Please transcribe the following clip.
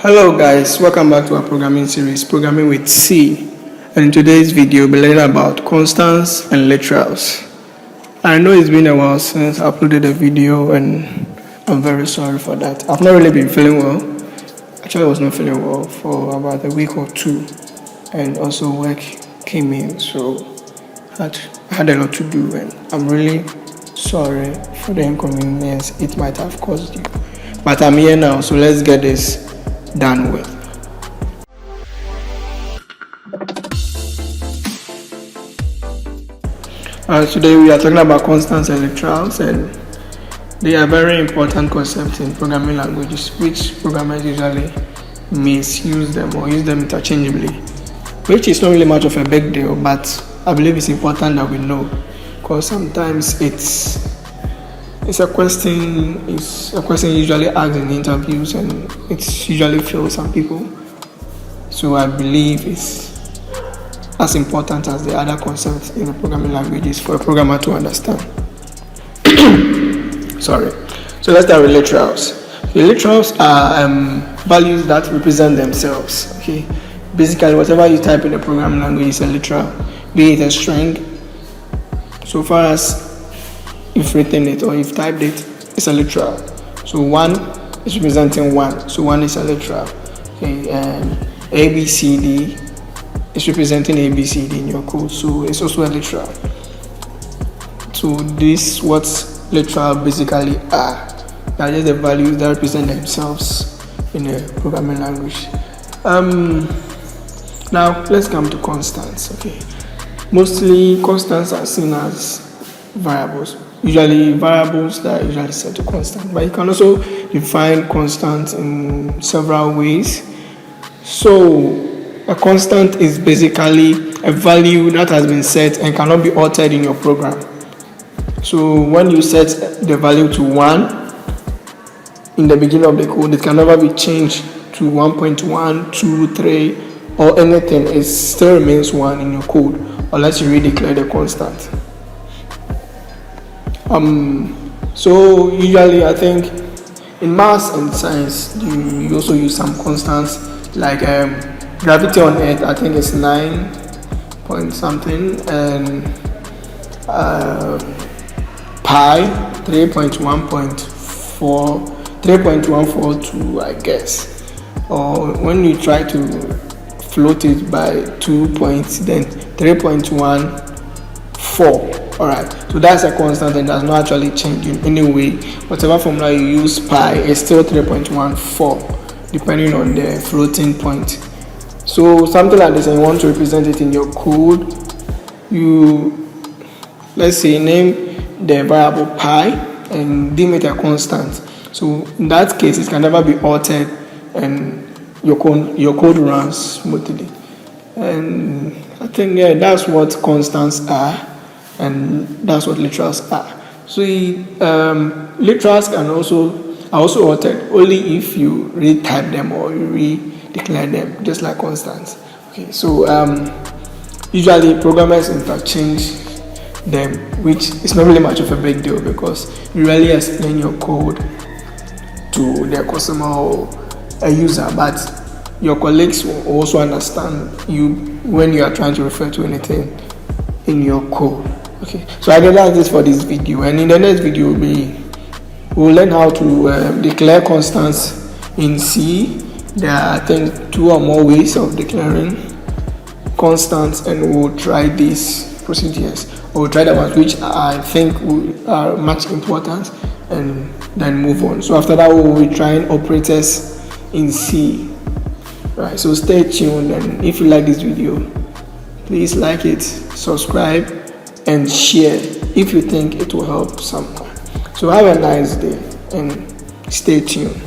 Hello guys, welcome back to our programming series, Programming with C. And in today's video, we'll be learning about constants and literals. I know it's been a while since I uploaded a video and I'm very sorry for that. I've not really been feeling well. Actually, I was not feeling well for about a week or two. And also work came in, so I had a lot to do and I'm really sorry for the inconvenience it might have caused you. But I'm here now, so let's get this done with. Today we are talking about constants and literals, and they are very important concepts in programming languages, which programmers usually misuse them or use them interchangeably, which is not really much of a big deal, but I believe it's important that we know, because sometimes it's a question usually asked in interviews, and it usually fails some people. So I believe it's as important as the other concepts in the programming languages for a programmer to understand. Sorry. So let's start with literals. The literals are values that represent themselves. Okay. Basically, whatever you type in the programming language is a literal, be it a string. So far as you've written it or you've typed it, it's a literal. So 1 is representing 1. So 1 is a literal. Okay, and ABCD is representing ABCD in your code. So it's also a literal. So this what literal basically are. They're just the values that represent themselves in a programming language. Now let's come to constants. Okay. Mostly constants are seen as variables. Usually variables that are usually set to constant, but you can also define constants in several ways. So a constant is basically a value that has been set and cannot be altered in your program. So when you set the value to 1 in the beginning of the code, it can never be changed to 1.1, 2, 3 or anything. It still remains 1 in your code unless you redeclare the constant. So usually I think in maths and science you also use some constants like gravity on Earth. I think it's 9 point something, and pi 3.142, I guess. Or when you try to float it by 2 points, then 3.14. Alright, so that's a constant and does not actually change in any way. Whatever formula you use, pi is still 3.14 depending on the floating point. So something like this, and you want to represent it in your code, you, let's say, name the variable pi and deem it a constant. So in that case, it can never be altered and your code runs smoothly. And I think that's what constants are. And that's what literals are. So literals are also altered only if you retype them or you redeclare them, just like constants. Okay, so usually programmers interchange them, which is not really much of a big deal because you rarely explain your code to the customer or a user, but your colleagues will also understand you when you are trying to refer to anything in your code. Okay, so I guess that's this for this video, and in the next video we'll learn how to declare constants in C. There are, I think, 2 or more ways of declaring constants, and we'll try these procedures. We'll try the ones which I think are much important, and then move on. So after that, we'll be trying operators in C. Right, so stay tuned, and if you like this video, please like it, subscribe, and share if you think it will help someone. So have a nice day and stay tuned.